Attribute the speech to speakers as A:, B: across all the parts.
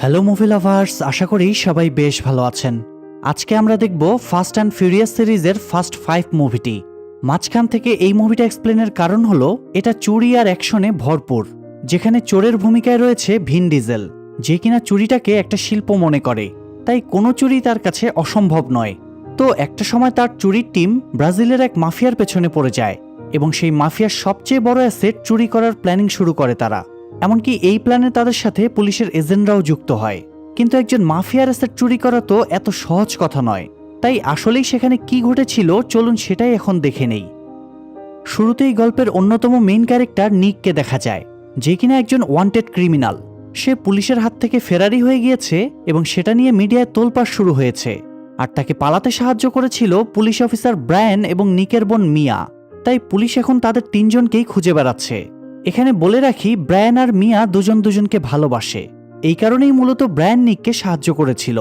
A: Hello movie lovers, আশা করি সবাই বেশ ভালো আছেন। আজকে আমরা দেখব ফাস্ট অ্যান্ড ফিউরিয়াস সিরিজের ফার্স্ট 5 মুভিটি। মাঝখান থেকে এই মুভিটা এক্সপ্লেনের কারণ হলো এটা চুরি আর অ্যাকশনে ভরপুর, যেখানে চোরের ভূমিকায় রয়েছে ভিন ডিজেল, যে কিনা চুরিটাকে একটা শিল্প মনে করে, তাই কোনো চুরি তার কাছে অসম্ভব নয়। তো একটা সময় তার চুরির টিম ব্রাজিলের এক মাফিয়ার পেছনে পড়ে যায় এবং সেই মাফিয়ার সবচেয়ে বড় অ্যাসেট চুরি করার প্ল্যানিং শুরু করে তারা। এমনকি এই প্ল্যানে তাদের সাথে পুলিশের এজেন্টরাও যুক্ত হয়। কিন্তু একজন মাফিয়ার অ্যাসেট চুরি করা তো এত সহজ কথা নয়, তাই আসলেই সেখানে কি ঘটেছিল চলুন সেটাই এখন দেখে নেই। শুরুতেই গল্পের অন্যতম মেইন ক্যারেক্টার নিককে দেখা যায়, যে কিনা একজন ওয়ান্টেড ক্রিমিনাল। সে পুলিশের হাত থেকে ফেরারি হয়ে গিয়েছে এবং সেটা নিয়ে মিডিয়ায় তোলপাড় শুরু হয়েছে। আর তাকে পালাতে সাহায্য করেছিল পুলিশ অফিসার ব্রায়ান এবং নিকের বোন মিয়া। তাই পুলিশ এখন তাদের তিনজনকেই খুঁজে বেড়াচ্ছে। এখানে বলে রাখি, ব্রায়ান আর মিয়া দুজন দুজনকে ভালোবাসে, এই কারণেই মূলত ব্রায়ান নিককে সাহায্য করেছিল।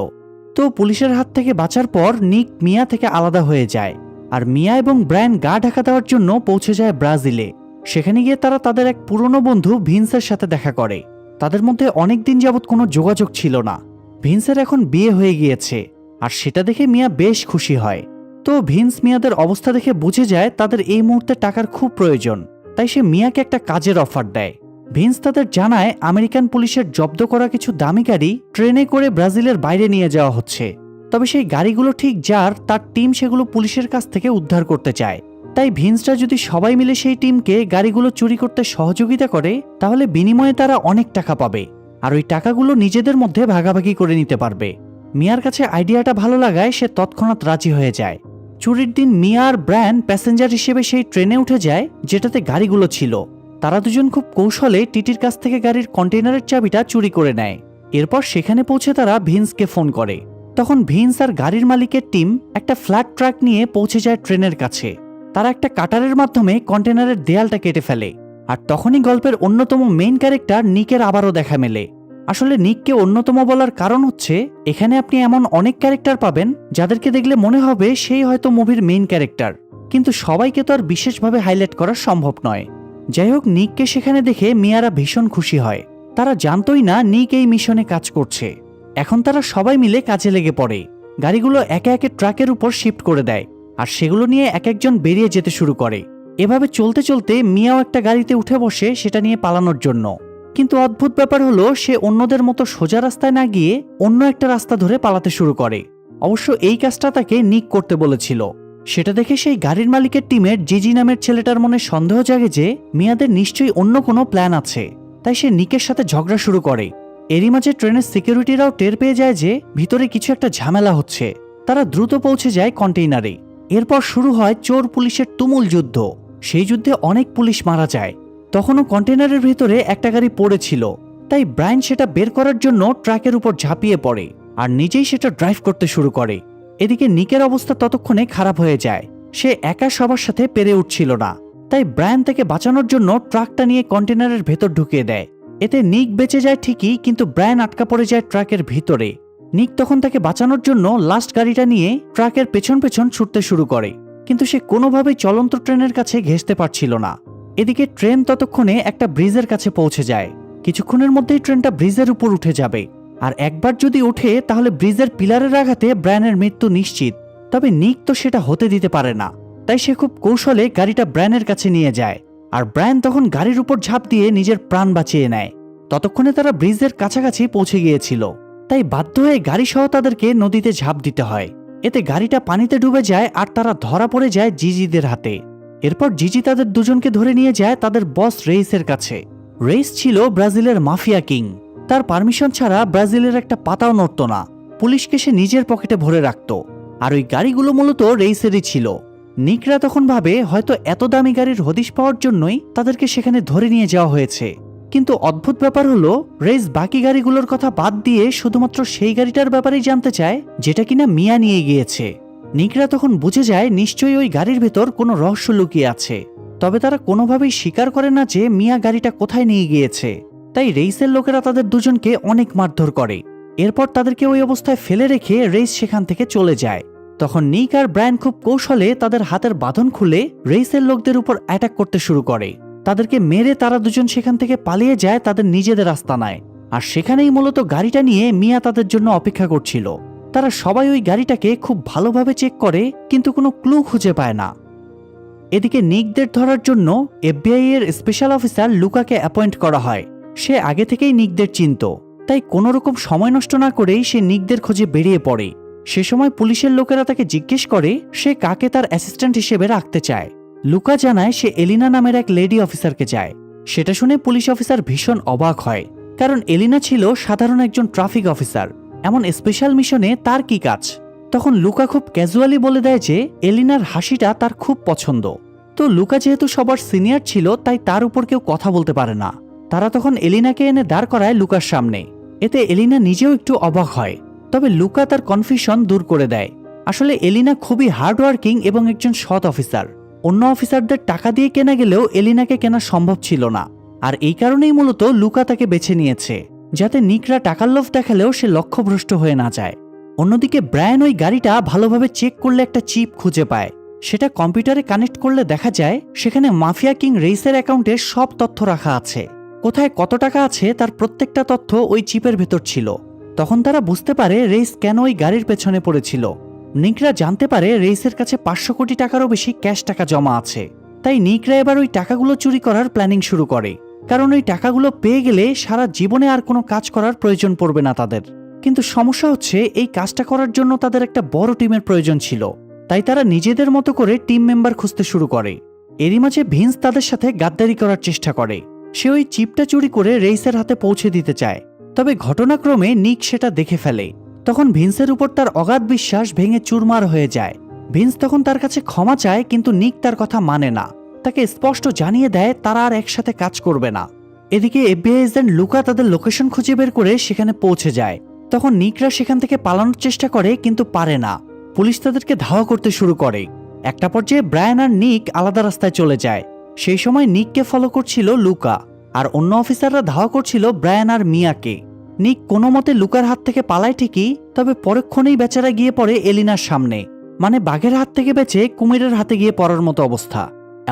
A: তো পুলিশের হাত থেকে বাঁচার পর নিক মিয়া থেকে আলাদা হয়ে যায়, আর মিয়া এবং ব্রায়ান গা ঢাকা দেওয়ার জন্য পৌঁছে যায় ব্রাজিলে। সেখানে গিয়ে তারা তাদের এক পুরনো বন্ধু ভিন্সের সাথে দেখা করে। তাদের মধ্যে অনেক দিন যাবৎ কোনো যোগাযোগ ছিল না। ভিন্সের এখন বিয়ে হয়ে গিয়েছে, আর সেটা দেখে মিয়া বেশ খুশি হয়। তো ভিন্স মিয়াদের অবস্থা দেখে বুঝে যায় তাদের এই মুহূর্তে টাকার খুব প্রয়োজন, তাই সে মিয়াকে একটা কাজের অফার দেয়। ভিন্স তাদের জানায় আমেরিকান পুলিশের জব্দ করা কিছু দামি গাড়ি ট্রেনে করে ব্রাজিলের বাইরে নিয়ে যাওয়া হচ্ছে। তবে সেই গাড়িগুলো ঠিক যার, তার টিম সেগুলো পুলিশের কাছ থেকে উদ্ধার করতে চায়। তাই ভিন্সরা যদি সবাই মিলে সেই টিমকে গাড়িগুলো চুরি করতে সহযোগিতা করে, তাহলে বিনিময়ে তারা অনেক টাকা পাবে, আর ওই টাকাগুলো নিজেদের মধ্যে ভাগাভাগি করে নিতে পারবে। মিয়ার কাছে আইডিয়াটা ভালো লাগায় সে তৎক্ষণাৎ রাজি হয়ে যায়। চুরির দিন মিয়া আর ব্রায়ান প্যাসেঞ্জার হিসেবে সেই ট্রেনে উঠে যায় যেটাতে গাড়িগুলো ছিল। তারা দুজন খুব কৌশলে টিটির কাছ থেকে গাড়ির কন্টেইনারের চাবিটা চুরি করে নেয়। এরপর সেখানে পৌঁছে তারা ভিন্সকে ফোন করে। তখন ভিন্স আর গাড়ির মালিকের টিম একটা ফ্ল্যাট ট্রাক নিয়ে পৌঁছে যায় ট্রেনের কাছে। তারা একটা কাটারের মাধ্যমে কন্টেইনারের দেয়ালটা কেটে ফেলে। আর তখনই গল্পের অন্যতম মেইন ক্যারেক্টার নিকের আবারও দেখা মেলে। আসলে নিককে অন্যতম বলার কারণ হচ্ছে, এখানে আপনি এমন অনেক ক্যারেক্টার পাবেন যাদেরকে দেখলে মনে হবে সেই হয়তো মুভির মেইন ক্যারেক্টার, কিন্তু সবাইকে তো আর বিশেষভাবে হাইলাইট করা সম্ভব নয়। যাই হোক, নিককে সেখানে দেখে মিয়ারা ভীষণ খুশি হয়। তারা জানতই না নিক এই মিশনে কাজ করছে। এখন তারা সবাই মিলে কাজে লেগে পড়ে। গাড়িগুলো একে একে ট্রাকের উপর শিফট করে দেয়, আর সেগুলো নিয়ে এক একজন বেরিয়ে যেতে শুরু করে। এভাবে চলতে চলতে মিয়াও একটা গাড়িতে উঠে বসে সেটা নিয়ে পালানোর জন্য। কিন্তু অদ্ভুত ব্যাপার হলো, সে অন্যদের মতো সোজা রাস্তায় না গিয়ে অন্য একটা রাস্তা ধরে পালাতে শুরু করে। অবশ্য এই কাজটা তাকে নিক করতে বলেছিল। সেটা দেখে সেই গাড়ির মালিকের টিমের জিজি নামের ছেলেটার মনে সন্দেহ জাগে যে মিয়াদের নিশ্চয়ই অন্য কোনো প্ল্যান আছে, তাই সে নিকের সাথে ঝগড়া শুরু করে। এরই মাঝে ট্রেনের সিকিউরিটিরাও টের পেয়ে যায় যে ভিতরে কিছু একটা ঝামেলা হচ্ছে। তারা দ্রুত পৌঁছে যায় কন্টেইনারে। এরপর শুরু হয় চোর পুলিশের তুমুল যুদ্ধ। সেই যুদ্ধে অনেক পুলিশ মারা যায়। তখনও কন্টেইনারের ভিতরে একটা গাড়ি পড়েছিল, তাই ব্রায়ান সেটা বের করার জন্য ট্রাকের উপর ঝাঁপিয়ে পড়ে আর নিজেই সেটা ড্রাইভ করতে শুরু করে। এদিকে নিকের অবস্থা ততক্ষণে খারাপ হয়ে যায়। সে একা সবার সাথে পেরে উঠছিল না, তাই ব্রায়ান থেকে বাঁচানোর জন্য ট্রাকটা নিয়ে কন্টেইনারের ভেতর ঢুকিয়ে দেয়। এতে নিক বেঁচে যায় ঠিকই, কিন্তু ব্রায়ান আটকা পড়ে যায় ট্রাকের ভিতরে। নিক তখন তাকে বাঁচানোর জন্য লাস্ট গাড়িটা নিয়ে ট্রাকের পেছন পেছন ছুটতে শুরু করে, কিন্তু সে কোনোভাবেই চলন্ত ট্রেনের কাছে ঘেঁষতে পারছিল না। এদিকে ট্রেন ততক্ষণে একটা ব্রিজের কাছে পৌঁছে যায়। কিছুক্ষণের মধ্যেই ট্রেনটা ব্রিজের উপর উঠে যাবে, আর একবার যদি ওঠে তাহলে ব্রিজের পিলারের আঘাতে ব্রায়ানের মৃত্যু নিশ্চিত। তবে নিক তো সেটা হতে দিতে পারে না, তাই সে খুব কৌশলে গাড়িটা ব্রায়ানের কাছে নিয়ে যায়, আর ব্রায়ান তখন গাড়ির উপর ঝাঁপ দিয়ে নিজের প্রাণ বাঁচিয়ে নেয়। ততক্ষণে তারা ব্রিজের কাছাকাছি পৌঁছে গিয়েছিল, তাই বাধ্য হয়ে গাড়ি সহ তাদেরকে নদীতে ঝাঁপ দিতে হয়। এতে গাড়িটা পানিতে ডুবে যায় আর তারা ধরা পড়ে যায় জিজিদের হাতে। এরপর জিজি তাদের দুজনকে ধরে নিয়ে যায় তাদের বস রেইসের কাছে। রেইস ছিল ব্রাজিলের মাফিয়া কিং। তার পারমিশন ছাড়া ব্রাজিলের একটা পাতাও নড়ত না। পুলিশকে সে নিজের পকেটে ভরে রাখত, আর ওই গাড়িগুলো মূলত রেইসেরই ছিল। নিকরা তখন ভাবে হয়তো এত দামি গাড়ির হদিশ পাওয়ার জন্যই তাদেরকে সেখানে ধরে নিয়ে যাওয়া হয়েছে। কিন্তু অদ্ভুত ব্যাপার হলো, রেইস বাকি গাড়িগুলোর কথা বাদ দিয়ে শুধুমাত্র সেই গাড়িটার ব্যাপারেই জানতে চায় যেটা কিনা মিয়া নিয়ে গিয়েছে। নিকরা তখন বুঝে যায় নিশ্চয়ই ওই গাড়ির ভেতর কোনো রহস্য লুকিয়ে আছে। তবে তারা কোনোভাবেই স্বীকার করে না যে মিয়া গাড়িটা কোথায় নিয়ে গিয়েছে। তাই রেইসের লোকেরা তাদের দুজনকে অনেক মারধর করে। এরপর তাদেরকে ওই অবস্থায় ফেলে রেখে রেইস সেখান থেকে চলে যায়। তখন নিক আর ব্রায়ান খুব কৌশলে তাদের হাতের বাঁধন খুলে রেইসের লোকদের উপর অ্যাটাক করতে শুরু করে। তাদেরকে মেরে তারা দুজন সেখান থেকে পালিয়ে যায় তাদের নিজেদের আস্তানায়। আর সেখানেই মূলত গাড়িটা নিয়ে মিয়া তাদের জন্য অপেক্ষা করছিল। তারা সবাই ওই গাড়িটাকে খুব ভালোভাবে চেক করে, কিন্তু কোনো ক্লু খুঁজে পায় না। এদিকে নিকদের ধরার জন্য এফবিআই এর স্পেশাল অফিসার লুকাকে অ্যাপয়েন্ট করা হয়। সে আগে থেকেই নিকদের চিনত, তাই কোনো রকম সময় নষ্ট না করেই সে নিকদের খোঁজে বেরিয়ে পড়ে। সে সময় পুলিশের লোকেরা তাকে জিজ্ঞেস করে সে কাকে তার অ্যাসিস্ট্যান্ট হিসেবে রাখতে চায়। লুকা জানায় সে এলিনা নামের এক লেডি অফিসারকে চায়। সেটা শুনে পুলিশ অফিসার ভীষণ অবাক হয়, কারণ এলিনা ছিল সাধারণ একজন ট্রাফিক অফিসার। এমন স্পেশাল মিশনে তার কি কাজ? তখন লুকা খুব ক্যাজুয়ালি বলে দেয় যে এলিনার হাসিটা তার খুব পছন্দ। তো লুকা যেহেতু সবার সিনিয়র ছিল, তাই তার উপর কেউ কথা বলতে পারে না। তারা তখন এলিনাকে এনে দাঁড় করায় লুকার সামনে। এতে এলিনা নিজেও একটু অবাক হয়, তবে লুকা তার কনফিউশন দূর করে দেয়। আসলে এলিনা খুবই হার্ডওয়ার্কিং এবং একজন সৎ অফিসার। অন্য অফিসারদের টাকা দিয়ে কেনা গেলেও এলিনাকে কেনা সম্ভব ছিল না, আর এই কারণেই মূলত লুকা তাকে বেছে নিয়েছে, যাতে নিকরা টাকার লোভ দেখালেও সে লক্ষ্যভ্রষ্ট হয়ে না যায়। অন্যদিকে ব্রায়ান ওই গাড়িটা ভালোভাবে চেক করলে একটা চিপ খুঁজে পায়। সেটা কম্পিউটারে কানেক্ট করলে দেখা যায় সেখানে মাফিয়া কিং রেইসের অ্যাকাউন্টের সব তথ্য রাখা আছে। কোথায় কত টাকা আছে তার প্রত্যেকটা তথ্য ওই চিপের ভেতর ছিল। তখন তারা বুঝতে পারে রেইস কেন ওই গাড়ির পেছনে পড়েছিল। নিকরা জানতে পারে রেইসের কাছে 500 কোটি টাকারও বেশি ক্যাশ টাকা জমা আছে। তাই নিকরা এবার ওই টাকাগুলো চুরি করার প্ল্যানিং শুরু করে, কারণ ওই টাকাগুলো পেয়ে গেলে সারা জীবনে আর কোনো কাজ করার প্রয়োজন পড়বে না তাদের। কিন্তু সমস্যা হচ্ছে এই কাজটা করার জন্য তাদের একটা বড় টিমের প্রয়োজন ছিল। তাই তারা নিজেদের মতো করে টিম মেম্বার খুঁজতে শুরু করে। এরই মাঝে ভিন্স তাদের সাথে গাদ্দারি করার চেষ্টা করে। সে ওই চিপটা চুরি করে রেইসের হাতে পৌঁছে দিতে চায়, তবে ঘটনাক্রমে নিক সেটা দেখে ফেলে। তখন ভিন্সের উপর তার অগাধ বিশ্বাস ভেঙে চুরমার হয়ে যায়। ভিন্স তখন তার কাছে ক্ষমা চায়, কিন্তু নিক তার কথা মানে না। তাকে স্পষ্ট জানিয়ে দেয় তারা আর একসাথে কাজ করবে না। এদিকে এফবিআই এজেন্ট লুকা তাদের লোকেশন খুঁজে বের করে সেখানে পৌঁছে যায়। তখন নিকরা সেখান থেকে পালানোর চেষ্টা করে, কিন্তু পারে না। পুলিশ তাদেরকে ধাওয়া করতে শুরু করে। একটা পর্যায়ে ব্রায়ান আর নিক আলাদা রাস্তায় চলে যায়। সেই সময় নিককে ফলো করছিল লুকা, আর অন্য অফিসাররা ধাওয়া করছিল ব্রায়ান আর মিয়াকে। নিক কোনো মতে লুকার হাত থেকে পালায় ঠিকই, তবে পরক্ষণেই বেচারা গিয়ে পড়ে এলিনার সামনে। মানে বাঘের হাত থেকে বেঁচে কুমিরের হাতে গিয়ে পড়ার মতো অবস্থা।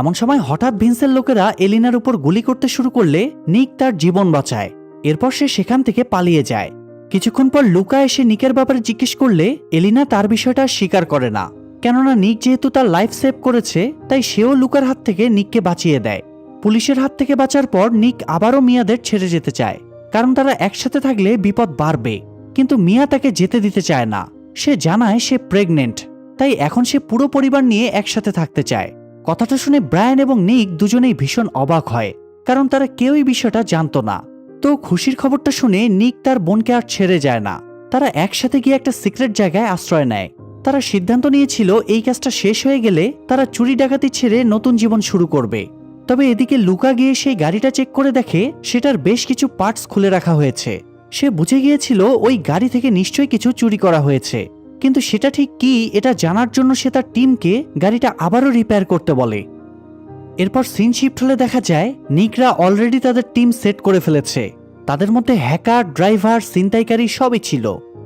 A: এমন সময় হঠাৎ ভিন্সের লোকেরা এলিনার উপর গুলি করতে শুরু করলে নিক তার জীবন বাঁচায়। এরপর সে সেখান থেকে পালিয়ে যায়। কিছুক্ষণ পর লুকা এসে নিকের ব্যাপারে জিজ্ঞেস করলে এলিনা তার বিষয়টা স্বীকার করে না, কেননা নিক যেহেতু তার লাইফ সেভ করেছে, তাই সেও লুকার হাত থেকে নিককে বাঁচিয়ে দেয়। পুলিশের হাত থেকে বাঁচার পর নিক আবারও মিয়াদের ছেড়ে যেতে চায়, কারণ তারা একসাথে থাকলে বিপদ বাড়বে। কিন্তু মিয়া তাকে যেতে দিতে চায় না। সে জানায় সে প্রেগনেন্ট, তাই এখন সে পুরো পরিবার নিয়ে একসাথে থাকতে চায়। কথাটা শুনে ব্রায়ান এবং নিক দুজনেই ভীষণ অবাক হয়, কারণ তারা কেউই বিষয়টা জানতো না। তো খুশির খবরটা শুনে নিক তার বোনকে আর ছেড়ে যায় না। তারা একসাথে গিয়ে একটা সিক্রেট জায়গায় আশ্রয় নেয়। তারা সিদ্ধান্ত নিয়েছিল এই কাজটা শেষ হয়ে গেলে তারা চুরি ডাকাতি ছেড়ে নতুন জীবন শুরু করবে। তবে এদিকে লুকা গিয়ে সেই গাড়িটা চেক করে দেখে সেটার বেশ কিছু পার্টস খুলে রাখা হয়েছে। সে বুঝে গিয়েছিল ওই গাড়ি থেকে নিশ্চয়ই কিছু চুরি করা হয়েছে, কিন্তু সেটা ঠিক কি এটা জানার জন্য সে তার টিমকে গাড়িটা আবারও রিপেয়ার করতে বলে। এরপর সিন শিফট হলে দেখা যায় নিকরা অলরেডি তাদের টিম সেট করে ফেলেছে। তাদের মধ্যে হ্যাকার, ড্রাইভার, ছিনতাইকারী সবই ছিল।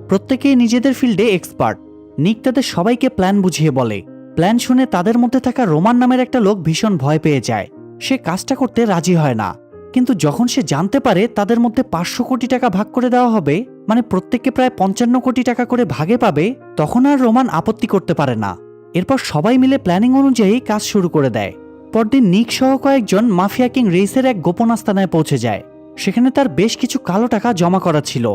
A: প্রত্যেকেই নিজেদের ফিল্ডে এক্সপার্ট। নিক তাদের সবাইকে প্ল্যান বুঝিয়ে বলে। প্ল্যান শুনে তাদের মধ্যে থাকা রোমান নামের একটা লোক ভীষণ ভয় পেয়ে যায়। সে কাজটা করতে রাজি হয় না, কিন্তু যখন সে জানতে পারে তাদের মধ্যে 500 কোটি টাকা ভাগ করে দেওয়া হবে, মানে প্রত্যেককে প্রায় 55 কোটি টাকা করে ভাগে পাবে, তখন আর রোমান আপত্তি করতে পারে না। এরপর সবাই মিলে প্ল্যানিং অনুযায়ী কাজ শুরু করে দেয়। পরদিন নিক সহ কয়েকজন মাফিয়া কিং রেইসের এক গোপন আস্তানায় পৌঁছে যায়। সেখানে তার বেশ কিছু কালো টাকা জমা করা ছিল।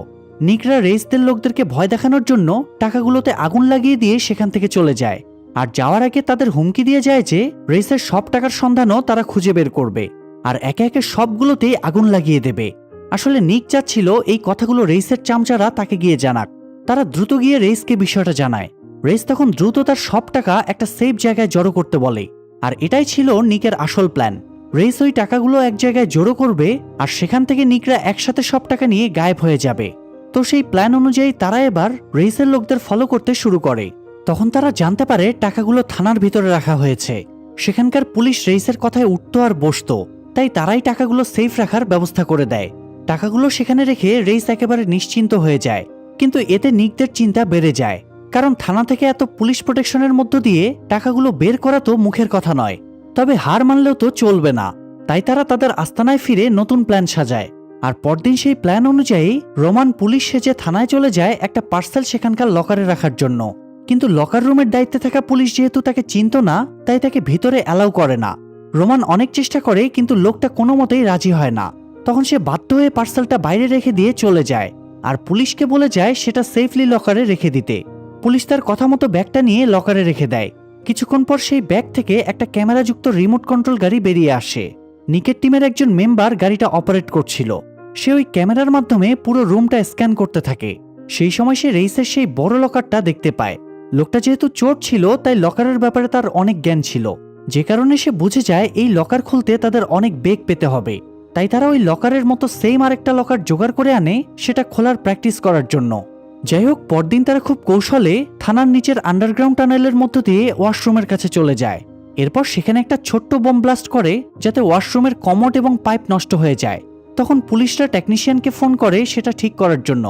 A: নিকরা রেইসদের লোকদেরকে ভয় দেখানোর জন্য টাকাগুলোতে আগুন লাগিয়ে দিয়ে সেখান থেকে চলে যায়। আর যাওয়ার আগে তাদের হুমকি দিয়ে যায় যে রেইসের সব টাকার সন্ধানও তারা খুঁজে বের করবে, আর একে একে সবগুলোতেই আগুন লাগিয়ে দেবে। আসলে নিক চাচ্ছিল এই কথাগুলো রেইসের চামচারা তাকে গিয়ে জানাক। তারা দ্রুত গিয়ে রেইসকে বিষয়টা জানায়। রেইস তখন দ্রুত তার সব টাকা একটা সেফ জায়গায় জড়ো করতে বলে, আর এটাই ছিল নিকের আসল প্ল্যান। রেইস ওই টাকাগুলো এক জায়গায় জড়ো করবে, আর সেখান থেকে নিকরা একসাথে সব টাকা নিয়ে গায়েব হয়ে যাবে। তো সেই প্ল্যান অনুযায়ী তারা এবার রেইসের লোকদের ফলো করতে শুরু করে। তখন তারা জানতে পারে টাকাগুলো থানার ভিতরে রাখা হয়েছে। সেখানকার পুলিশ রেইসের কথায় উঠতো আর বসতো, তাই তারাই টাকাগুলো সেফ রাখার ব্যবস্থা করে দেয়। টাকাগুলো সেখানে রেখে রেইস একেবারে নিশ্চিন্ত হয়ে যায়। কিন্তু এতে নিকদের চিন্তা বেড়ে যায়, কারণ থানা থেকে এত পুলিশ প্রোটেকশনের মধ্য দিয়ে টাকাগুলো বের করা তো মুখের কথা নয়, তবে হার মানলেও তো চলবে না। তাই তারা তাদের আস্তানায় ফিরে নতুন প্ল্যান সাজায়। আর পরদিন সেই প্ল্যান অনুযায়ী রোমান পুলিশ সেজে থানায় চলে যায় একটা পার্সেল সেখানকার লকারে রাখার জন্য। কিন্তু লকার রুমের দায়িত্বে থাকা পুলিশ যেহেতু তাকে চিনত না, তাই তাকে ভিতরে অ্যালাউ করে না। রোমান অনেক চেষ্টা করে কিন্তু লোকটা কোনো মতেই রাজি হয় না। তখন সে বাধ্য হয়ে পার্সেলটা বাইরে রেখে দিয়ে চলে যায় আর পুলিশকে বলে যায় সেটা সেফলি লকারে রেখে দিতে। পুলিশ তার কথা মতো ব্যাগটা নিয়ে লকারে রেখে দেয়। কিছুক্ষণ পর সেই ব্যাগ থেকে একটা ক্যামেরাযুক্ত রিমোট কন্ট্রোল গাড়ি বেরিয়ে আসে। নিকের টিমের একজন মেম্বার গাড়িটা অপারেট করছিল। সে ওই ক্যামেরার মাধ্যমে পুরো রুমটা স্ক্যান করতে থাকে। সেই সময় সে রেইসের সেই বড় লকারটা দেখতে পায়। লোকটা যেহেতু চোর ছিল তাই লকারের ব্যাপারে তার অনেক জ্ঞান ছিল, যে কারণে সে বুঝে যায় এই লকার খুলতে তাদের অনেক বেগ পেতে হবে। তাই তারা ওই লকারের মতো সেম আরেকটা লকার জোগাড় করে আনে সেটা খোলার প্র্যাকটিস করার জন্য। যাই হোক, পরদিন তারা খুব কৌশলে থানার নিচের আন্ডারগ্রাউন্ড টানেলের মধ্য দিয়ে ওয়াশরুমের কাছে চলে যায়। এরপর সেখানে একটা ছোট্ট বোম ব্লাস্ট করে যাতে ওয়াশরুমের কমোড এবং পাইপ নষ্ট হয়ে যায়। তখন পুলিশরা টেকনিশিয়ানকে ফোন করে সেটা ঠিক করার জন্য।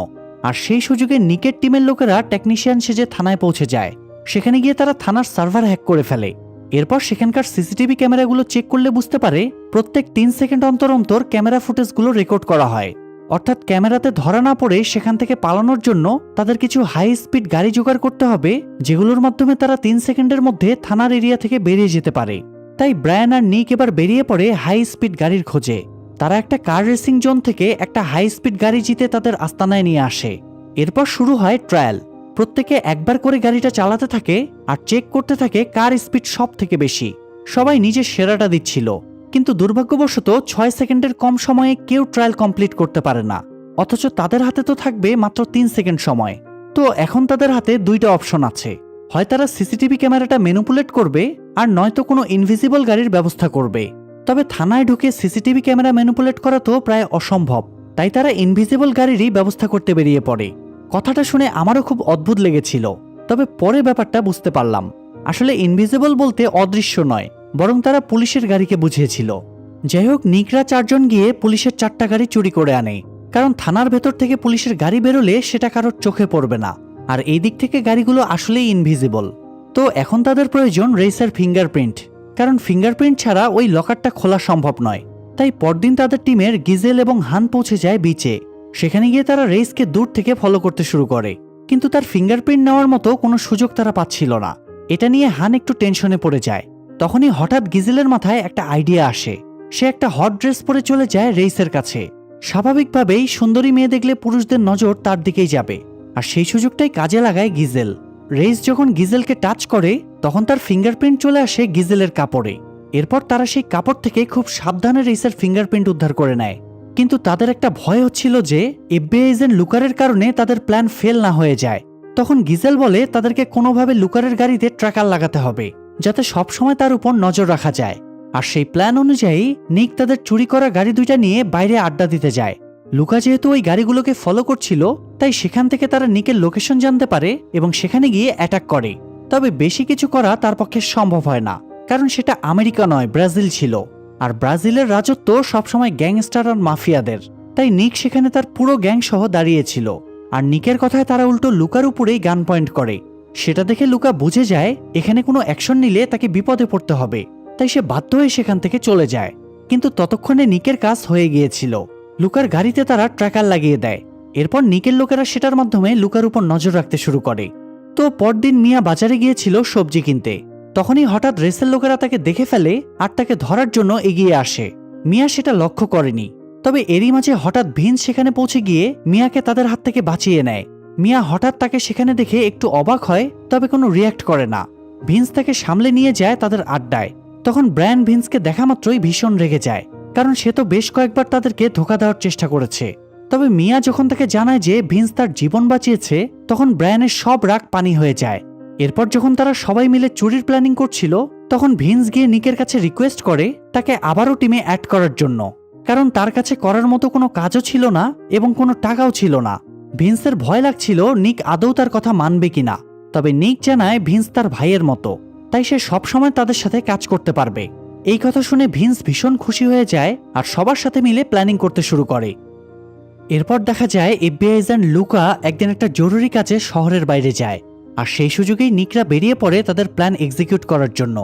A: আর সেই সুযোগে নিকের টিমের লোকেরা টেকনিশিয়ান সেজে থানায় পৌঁছে যায়। সেখানে গিয়ে তারা থানার সার্ভার হ্যাক করে ফেলে। এরপর সেখানকার সিসিটিভি ক্যামেরাগুলো চেক করলে বুঝতে পারে প্রত্যেক 3 সেকেন্ড অন্তর অন্তর ক্যামেরা ফুটেজগুলো রেকর্ড করা হয়। অর্থাৎ ক্যামেরাতে ধরা না পড়ে সেখান থেকে পালানোর জন্য তাদের কিছু হাই স্পিড গাড়ি জোগাড় করতে হবে, যেগুলোর মাধ্যমে তারা 3 সেকেন্ডের মধ্যে থানার এরিয়া থেকে বেরিয়ে যেতে পারে। তাই ব্রায়ান আর নিক এবার বেরিয়ে পড়ে হাই স্পিড গাড়ির খোঁজে। তারা একটা কার রেসিং জোন থেকে একটা হাই স্পিড গাড়ি জিতে তাদের আস্তানায় নিয়ে আসে। এরপর শুরু হয় ট্রায়াল। প্রত্যেকে একবার করে গাড়িটা চালাতে থাকে আর চেক করতে থাকে কার স্পিড সব থেকে বেশি। সবাই নিজের সেরাটা দিচ্ছিল, কিন্তু দুর্ভাগ্যবশত 6 সেকেন্ডের কম সময়ে কেউ ট্রায়াল কমপ্লিট করতে পারে না। অথচ তাদের হাতে তো থাকবে মাত্র 3 সেকেন্ড সময়। তো এখন তাদের হাতে দুইটা অপশন আছে, হয় তারা সিসিটিভি ক্যামেরাটা ম্যানিপুলেট করবে আর নয়তো কোনো ইনভিজিবল গাড়ির ব্যবস্থা করবে। তবে থানায় ঢুকে সিসিটিভি ক্যামেরা ম্যানিপুলেট করা তো প্রায় অসম্ভব, তাই তারা ইনভিজিবল গাড়িরই ব্যবস্থা করতে বেরিয়ে পড়ে। কথাটা শুনে আমারও খুব অদ্ভুত লেগেছিল, তবে পরে ব্যাপারটা বুঝতে পারলাম। আসলে ইনভিজিবল বলতে অদৃশ্য নয়, বরং তারা পুলিশের গাড়িকে বুঝিয়েছিল। যাই হোক, নিকরা 4 জন গিয়ে পুলিশের 4টা গাড়ি চুরি করে আনে, কারণ থানার ভেতর থেকে পুলিশের গাড়ি বেরোলে সেটা কারোর চোখে পড়বে না। আর এই দিক থেকে গাড়িগুলো আসলেই ইনভিজিবল। তো এখন তাদের প্রয়োজন রেইসের ফিঙ্গারপ্রিন্ট, কারণ ফিঙ্গারপ্রিন্ট ছাড়া ওই লকারটা খোলা সম্ভব নয়। তাই পরদিন তাদের টিমের গিজেল এবং হান পৌঁছে যায় বিচে। সেখানে গিয়ে তারা রেইসকে দূর থেকে ফলো করতে শুরু করে, কিন্তু তার ফিঙ্গারপ্রিন্ট নেওয়ার মতো কোনো সুযোগ তারা পাচ্ছিল না। এটা নিয়ে হান একটু টেনশনে পড়ে যায়। তখনই হঠাৎ গিজেলের মাথায় একটা আইডিয়া আসে। সে একটা হট ড্রেস পরে চলে যায় রেইসের কাছে। স্বাভাবিকভাবেই সুন্দরী মেয়ে দেখলে পুরুষদের নজর তার দিকেই যাবে, আর সেই সুযোগটাই কাজে লাগায় গিজেল। রেইস যখন গিজেলকে টাচ করে তখন তার ফিঙ্গারপ্রিন্ট চলে আসে গিজেলের কাপড়ে। এরপর তারা সেই কাপড় থেকে খুব সাবধানে রেইসের ফিঙ্গারপ্রিন্ট উদ্ধার করে নেয়। কিন্তু তাদের একটা ভয় হচ্ছিল যে এফবিআই এজেন্ট লুকারের কারণে তাদের প্ল্যান ফেল না হয়ে যায়। তখন গিজেল বলে তাদেরকে কোনোভাবে লুকারের গাড়িতে ট্র্যাকার লাগাতে হবে, যাতে সবসময় তার উপর নজর রাখা যায়। আর সেই প্ল্যান অনুযায়ী নিক তাদের চুরি করা গাড়ি দুইটা নিয়ে বাইরে আড্ডা দিতে যায়। লুকা যেহেতু ওই গাড়িগুলোকে ফলো করছিল, তাই সেখান থেকে তারা নিকের লোকেশন জানতে পারে এবং সেখানে গিয়ে অ্যাটাক করে। তবে বেশি কিছু করা তার পক্ষে সম্ভব হয় না, কারণ সেটা আমেরিকা নয়, ব্রাজিল ছিল। আর ব্রাজিলের রাজত্ব সবসময় গ্যাংস্টার আর মাফিয়াদের। তাই নিক সেখানে তার পুরো গ্যাং সহ দাঁড়িয়েছিল। আর নিকের কথায় তারা উল্টো লুকার উপরেই গান পয়েন্ট করে। সেটা দেখে লুকা বুঝে যায় এখানে কোনো অ্যাকশন নিলে তাকে বিপদে পড়তে হবে, তাই সে বাধ্য হয়ে সেখান থেকে চলে যায়। কিন্তু ততক্ষণে নিকের কাজ হয়ে গিয়েছিল। লুকার গাড়িতে তারা ট্র্যাকার লাগিয়ে দেয়। এরপর নিকের লোকেরা সেটার মাধ্যমে লুকার উপর নজর রাখতে শুরু করে। তো পরদিন মিয়া বাজারে গিয়েছিল সবজি কিনতে। তখনই হঠাৎ রেসের লোকেরা তাকে দেখে ফেলে আর তাকে ধরার জন্য এগিয়ে আসে। মিয়া সেটা লক্ষ্য করেনি। তবে এরই মাঝে হঠাৎ ভিন্স সেখানে পৌঁছে গিয়ে মিয়াকে তাদের হাত থেকে বাঁচিয়ে নেয়। মিয়া হঠাৎ তাকে সেখানে দেখে একটু অবাক হয়, তবে কোনো রিয়্যাক্ট করে না। ভিন্স তাকে সামলে নিয়ে যায় তাদের আড্ডায়। তখন ব্রায়ান ভিন্সকে দেখা মাত্রই ভীষণ রেগে যায়, কারণ সে তো বেশ কয়েকবার তাদেরকে ধোঁকা দেওয়ার চেষ্টা করেছে। তবে মিয়া যখন তাকে জানায় যে ভিন্স তার জীবন বাঁচিয়েছে, তখন ব্রায়ানের সব রাগ পানি হয়ে যায়। এরপর যখন তারা সবাই মিলে চুরির প্ল্যানিং করছিল, তখন ভিন্স গিয়ে নিকের কাছে রিকোয়েস্ট করে তাকে আবারও টিমে অ্যাড করার জন্য, কারণ তার কাছে করার মতো কোনো কাজও ছিল না এবং কোনো টাকাও ছিল না। ভিন্সের ভয় লাগছিল নিক আদৌ তার কথা মানবে কিনা। তবে নিক জানায় ভিন্স তার ভাইয়ের মতো, তাই সে সবসময় তাদের সাথে কাজ করতে পারবে। এই কথা শুনে ভিন্স ভীষণ খুশি হয়ে যায় আর সবার সাথে মিলে প্ল্যানিং করতে শুরু করে। এরপর দেখা যায় এফবিআই এজেন্ট লুকা একদিন একটা জরুরি কাজে শহরের বাইরে যায়, আর সেই সুযোগেই নিকরা বেরিয়ে পড়ে তাদের প্ল্যান এক্সিকিউট করার জন্য।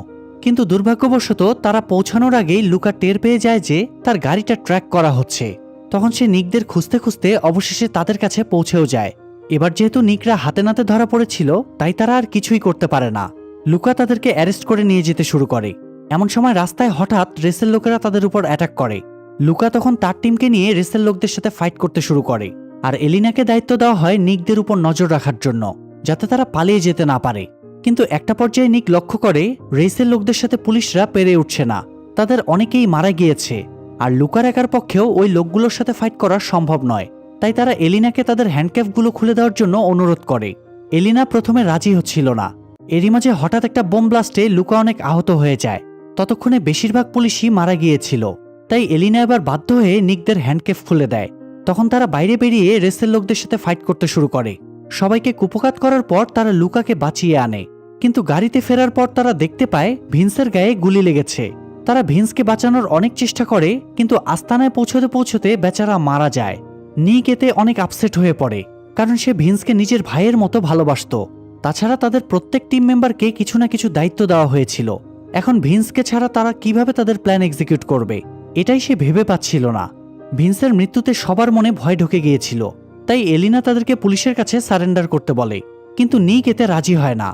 A: কিন্তু দুর্ভাগ্যবশত তারা পৌঁছানোর আগেই লুকা টের পেয়ে যায় যে তার গাড়িটা ট্র্যাক করা হচ্ছে। তখন সে নিকদের খুঁজতে খুঁজতে অবশেষে তাদের কাছে পৌঁছেও যায়। এবার যেহেতু নিকরা হাতে নাতে ধরা পড়েছিল, তাই তারা আর কিছুই করতে পারে না। লুকা তাদেরকে অ্যারেস্ট করে নিয়ে যেতে শুরু করে। এমন সময় রাস্তায় হঠাৎ রেসের লোকেরা তাদের উপর অ্যাটাক করে। লুকা তখন তার টিমকে নিয়ে রেসের লোকদের সাথে ফাইট করতে শুরু করে, আর এলিনাকে দায়িত্ব দেওয়া হয় নিকদের উপর নজর রাখার জন্য, যাতে তারা পালিয়ে যেতে না পারে। কিন্তু একটা পর্যায়ে নিক লক্ষ্য করে রেসের লোকদের সাথে পুলিশরা পেরে উঠছে না, তাদের অনেকেই মারা গিয়েছে, আর লুকার একার পক্ষেও ওই লোকগুলোর সাথে ফাইট করা সম্ভব নয়। তাই তারা এলিনাকে তাদের হ্যান্ডক্যাফগুলো খুলে দেওয়ার জন্য অনুরোধ করে। এলিনা প্রথমে রাজি হচ্ছিল না। এরই মাঝে হঠাৎ একটা বোম ব্লাস্টে লুকা অনেক আহত হয়ে যায়। ততক্ষণে বেশিরভাগ পুলিশই মারা গিয়েছিল। তাই এলিনা এবার বাধ্য হয়ে নিকদের হ্যান্ডক্যাফ খুলে দেয়। তখন তারা বাইরে বেরিয়ে রেসের লোকদের সাথে ফাইট করতে শুরু করে। সবাইকে কুপঘাত করার পর তারা লুকাকে বাঁচিয়ে আনে। কিন্তু গাড়িতে ফেরার পর তারা দেখতে পায় ভিন্সের গায়ে গুলি লেগেছে। তারা ভিন্সকে বাঁচানোর অনেক চেষ্টা করে, কিন্তু আস্তানায় পৌঁছতে পৌঁছতে বেচারা মারা যায়। নিক এতে অনেক আপসেট হয়ে পড়ে, কারণ সে ভিন্সকে নিজের ভাইয়ের মতো ভালোবাসত। তাছাড়া তাদের প্রত্যেক টিম মেম্বারকে কিছু না কিছু দায়িত্ব দেওয়া হয়েছিল। এখন ভিন্সকে ছাড়া তারা কিভাবে তাদের প্ল্যান এক্সিকিউট করবে, এটাই সে ভেবে পাচ্ছিল না। ভিন্সের মৃত্যুতে সবার মনে ভয় ঢুকে গিয়েছিল। তাই এলিনা তাদেরকে পুলিশের কাছে সারেন্ডার করতে বলে, কিন্তু নিক এতে রাজি হয় না।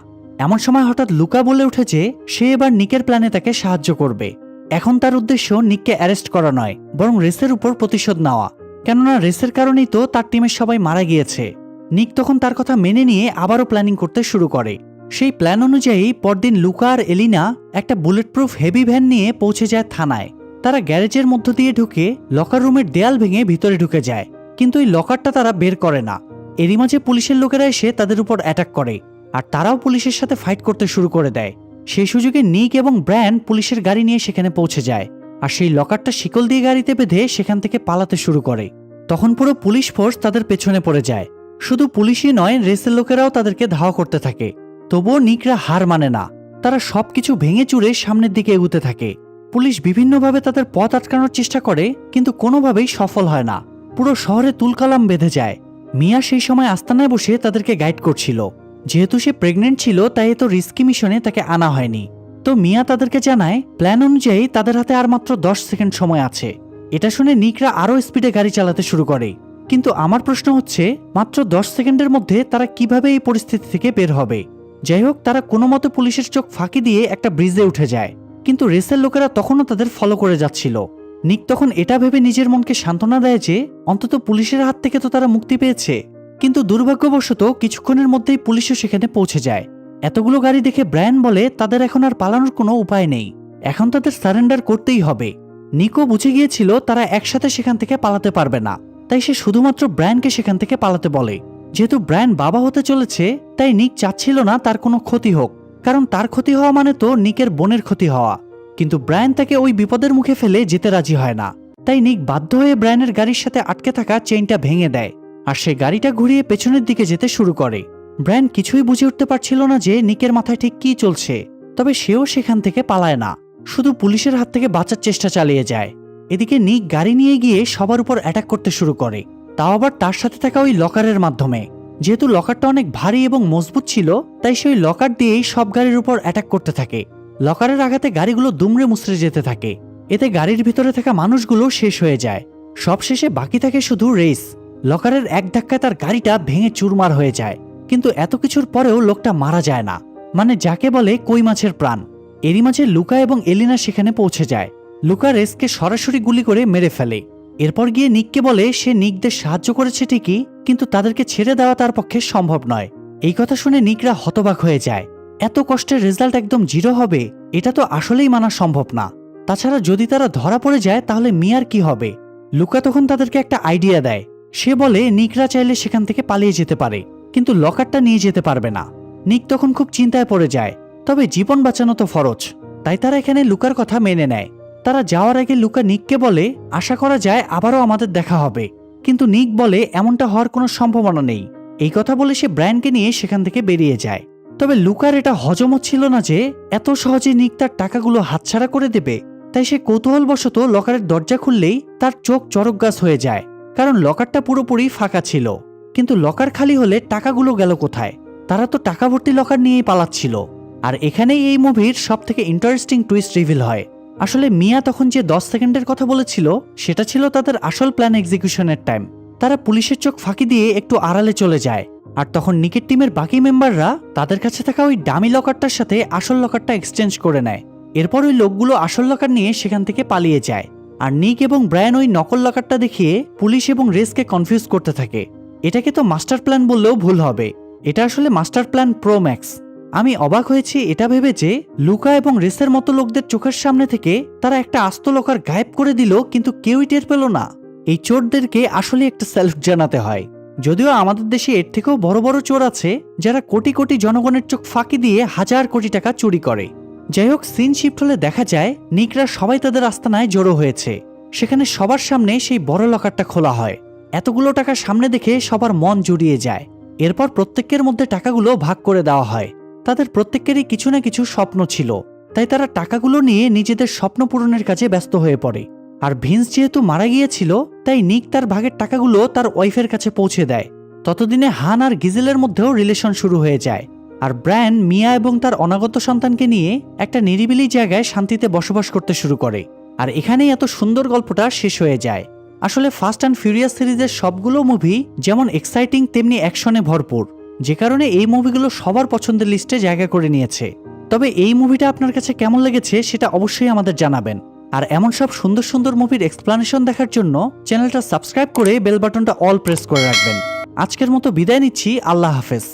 A: এমন সময় হঠাৎ লুকা বলে উঠে যে সে এবার নিকের প্ল্যানে তাকে সাহায্য করবে। এখন তার উদ্দেশ্য নিককে অ্যারেস্ট করা নয়, বরং রেসের উপর প্রতিশোধ নেওয়া, কেননা রেসের কারণেই তো তার টিমের সবাই মারা গিয়েছে। নিক তখন তার কথা মেনে নিয়ে আবারও প্ল্যানিং করতে শুরু করে। সেই প্ল্যান অনুযায়ী পরদিন লুকা আর এলিনা একটা বুলেট প্রুফ হেভি ভ্যান নিয়ে পৌঁছে যায় থানায়। তারা গ্যারেজের মধ্য দিয়ে ঢুকে লকার রুমের দেয়াল ভেঙে ভিতরে ঢুকে যায়, কিন্তু এই লকারটা তারা বের করে না। এরই মাঝে পুলিশের লোকেরা এসে তাদের উপর অ্যাটাক করে, আর তারাও পুলিশের সাথে ফাইট করতে শুরু করে দেয়। সেই সুযোগে নিক এবং ব্র্যান পুলিশের গাড়ি নিয়ে সেখানে পৌঁছে যায়, আর সেই লকারটা শিকল দিয়ে গাড়িতে বেঁধে সেখান থেকে পালাতে শুরু করে। তখন পুরো পুলিশ ফোর্স তাদের পেছনে পড়ে যায়। শুধু পুলিশই নয়, রেসের লোকেরাও তাদেরকে ধাওয়া করতে থাকে। তবুও নিকরা হার মানে না। তারা সবকিছু ভেঙে চুরে সামনের দিকে এগুতে থাকে। পুলিশ বিভিন্নভাবে তাদের পথ আটকানোর চেষ্টা করে, কিন্তু কোনোভাবেই সফল হয় না। পুরো শহরে তুলকালাম বেঁধে যায়। মিয়া সেই সময় আস্তানায় বসে তাদেরকে গাইড করছিল। যেহেতু সে প্রেগনেন্ট ছিল, তাই এত রিস্কি মিশনে তাকে আনা হয়নি। তো মিয়া তাদেরকে জানায় প্ল্যান অনুযায়ী তাদের হাতে আর মাত্র 10 সেকেন্ড সময় আছে। এটা শুনে নিকরা আরও স্পিডে গাড়ি চালাতে শুরু করে। কিন্তু আমার প্রশ্ন হচ্ছে, মাত্র 10 সেকেন্ডের মধ্যে তারা কিভাবে এই পরিস্থিতি থেকে বের হবে? যাই হোক, তারা কোনো মতো পুলিশের চোখ ফাঁকি দিয়ে একটা ব্রিজে উঠে যায়, কিন্তু রেসের লোকেরা তখনও তাদের ফলো করে যাচ্ছিল। নিক তখন এটা ভেবে নিজের মনকে সান্ত্বনা দেয় যে অন্তত পুলিশের হাত থেকে তো তারা মুক্তি পেয়েছে। কিন্তু দুর্ভাগ্যবশত কিছুক্ষণের মধ্যেই পুলিশও সেখানে পৌঁছে যায়। এতগুলো গাড়ি দেখে ব্রায়ান বলে তাদের এখন আর পালানোর কোনো উপায় নেই, এখন তাদের সারেন্ডার করতেই হবে। নিকও বুঝে গিয়েছিল তারা একসাথে সেখান থেকে পালাতে পারবে না, তাই সে শুধুমাত্র ব্রায়ানকে সেখান থেকে পালাতে বলে। যেহেতু ব্রায়ান বাবা হতে চলেছে, তাই নিক চাচ্ছিল না তার কোনো ক্ষতি হোক, কারণ তার ক্ষতি হওয়া মানে তো নিকের বোনের ক্ষতি হওয়া। কিন্তু ব্রায়ান তাকে ওই বিপদের মুখে ফেলে যেতে রাজি হয় না। তাই নিক বাধ্য হয়ে ব্রায়ানের গাড়ির সাথে আটকে থাকা চেইনটা ভেঙে দেয়, আর সে গাড়িটা ঘুরিয়ে পেছনের দিকে যেতে শুরু করে। ব্রায়ান কিছুই বুঝে উঠতে পারছিল না যে নিকের মাথায় ঠিক কি চলছে, তবে সেও সেখান থেকে পালায় না, শুধু পুলিশের হাত থেকে বাঁচার চেষ্টা চালিয়ে যায়। এদিকে নিক গাড়ি নিয়ে গিয়ে সবার উপর অ্যাটাক করতে শুরু করে, তাও আবার তার সাথে থাকা ওই লকারের মাধ্যমে। যেহেতু লকারটা অনেক ভারী এবং মজবুত ছিল, তাই সেই লকার দিয়েই সব গাড়ির উপর অ্যাটাক করতে থাকে। লকারের আঘাতে গাড়িগুলো দুমড়ে মুচড়ে যেতে থাকে। এতে গাড়ির ভিতরে থাকা মানুষগুলো শেষ হয়ে যায়। সব শেষে বাকি থাকে শুধু রেস। লকারের এক ধাক্কায় তার গাড়িটা ভেঙে চুরমার হয়ে যায়, কিন্তু এত কিছুর পরেও লোকটা মারা যায় না, মানে যাকে বলে কই মাছের প্রাণ। এরই মাঝে লুকা এবং এলিনা সেখানে পৌঁছে যায়। লুকা রেসকে সরাসরি গুলি করে মেরে ফেলে। এরপর গিয়ে নিককে বলে সে নিকদের সাহায্য করেছে ঠিকই, কিন্তু তাদেরকে ছেড়ে দেওয়া তার পক্ষে সম্ভব নয়। এই কথা শুনে নিকরা হতবাক হয়ে যায়। এত কষ্টের রেজাল্ট একদম 0 হবে, এটা তো আসলেই মানা সম্ভব না। তাছাড়া যদি তারা ধরা পড়ে যায় তাহলে মিয়ার কি হবে? লুকা তখন তাদেরকে একটা আইডিয়া দেয়। সে বলে নিকরা চাইলে সেখান থেকে পালিয়ে যেতে পারে, কিন্তু লকারটা নিয়ে যেতে পারবে না। নিক তখন খুব চিন্তায় পড়ে যায়, তবে জীবন বাঁচানো তো ফরজ, তাই তারা এখানে লুকার কথা মেনে নেয়। তারা যাওয়ার আগে লুকা নিককে বলে আশা করা যায় আবারও আমাদের দেখা হবে, কিন্তু নিক বলে এমনটা হওয়ার কোনো সম্ভাবনা নেই। এই কথা বলে সে ব্রায়ানকে নিয়ে সেখান থেকে বেরিয়ে যায়। তবে লুকার এটা হজম হচ্ছিল না যে এত সহজে নিক তার টাকাগুলো হাতছাড়া করে দেবে। তাই সে কৌতূহলবশত লকারের দরজা খুললেই তার চোখ চরক গাছ হয়ে যায়, কারণ লকারটা পুরোপুরি ফাঁকা ছিল। কিন্তু লকার খালি হলে টাকাগুলো গেল কোথায়? তারা তো টাকা ভর্তি লকার নিয়েই পালাচ্ছিল। আর এখানেই এই মুভির সব থেকে ইন্টারেস্টিং টুইস্ট রিভিল হয়। আসলে মিয়া তখন যে 10 সেকেন্ডের কথা বলেছিল সেটা ছিল তাদের আসল প্ল্যান এক্সিকিউশনের টাইম। তারা পুলিশের চোখ ফাঁকি দিয়ে একটু আড়ালে চলে যায়, আর তখন নিকের টিমের বাকি মেম্বাররা তাদের কাছে থাকা ওই ডামি লকারটার সাথে আসল লকারটা এক্সচেঞ্জ করে নেয়। এরপর ওই লোকগুলো আসল লকার নিয়ে সেখান থেকে পালিয়ে যায়, আর নিক এবং ব্রায়ান ওই নকল লকারটা দেখিয়ে পুলিশ এবং রেসকে কনফিউজ করতে থাকে। এটাকে তো মাস্টার প্ল্যান বললেও ভুল হবে, এটা আসলে মাস্টার প্ল্যান প্রো ম্যাক্স। আমি অবাক হয়েছি এটা ভেবে যে লুকা এবং রেসের মতো লোকদের চোখের সামনে থেকে তারা একটা আস্ত লকার গায়েব করে দিল, কিন্তু কেউই টের পেল না। এই চোরদেরকে আসলে একটা সেলফ জানাতে হয়। যদিও আমাদের দেশে এর থেকেও বড় বড় চোর আছে যারা কোটি কোটি জনগণের চোখ ফাঁকি দিয়ে হাজার কোটি টাকা চুরি করে। যাই হোক, সিন শিফট হলে দেখা যায় নিকরা সবাই তাদের আস্তানায় জড়ো হয়েছে। সেখানে সবার সামনে সেই বড় লকারটা খোলা হয়। এতগুলো টাকা সামনে দেখে সবার মন জুড়িয়ে যায়। এরপর প্রত্যেকের মধ্যে টাকাগুলো ভাগ করে দেওয়া হয়। তাদের প্রত্যেকেরই কিছু না কিছু স্বপ্ন ছিল, তাই তারা টাকাগুলো নিয়ে নিজেদের স্বপ্ন পূরণের কাজে ব্যস্ত হয়ে পড়ে। আর ভিন্স যেহেতু মারা গিয়েছিল, তাই নিক তার ভাগের টাকাগুলো তার ওয়াইফের কাছে পৌঁছে দেয়। ততদিনে হান আর গিজেলের মধ্যেও রিলেশন শুরু হয়ে যায়, আর ব্রায়ান মিয়া এবং তার অনাগত সন্তানকে নিয়ে একটা নিরিবিলি জায়গায় শান্তিতে বসবাস করতে শুরু করে। আর এখানেই এত সুন্দর গল্পটা শেষ হয়ে যায়। আসলে ফাস্ট অ্যান্ড ফিউরিয়াস সিরিজের সবগুলো মুভি যেমন এক্সাইটিং তেমনি অ্যাকশনে ভরপুর, যে কারণে এই মুভিগুলো সবার পছন্দের লিস্টে জায়গা করে নিয়েছে। তবে এই মুভিটা আপনার কাছে কেমন লেগেছে সেটা অবশ্যই আমাদের জানাবেন। আর এমন সব সুন্দর সুন্দর মুভির এক্সপ্লানেশন দেখার জন্য চ্যানেলটা সাবস্ক্রাইব করে বেল বাটনটা অল প্রেস করে রাখবেন। আজকের মতো বিদায় নিচ্ছি, আল্লাহ হাফেজ।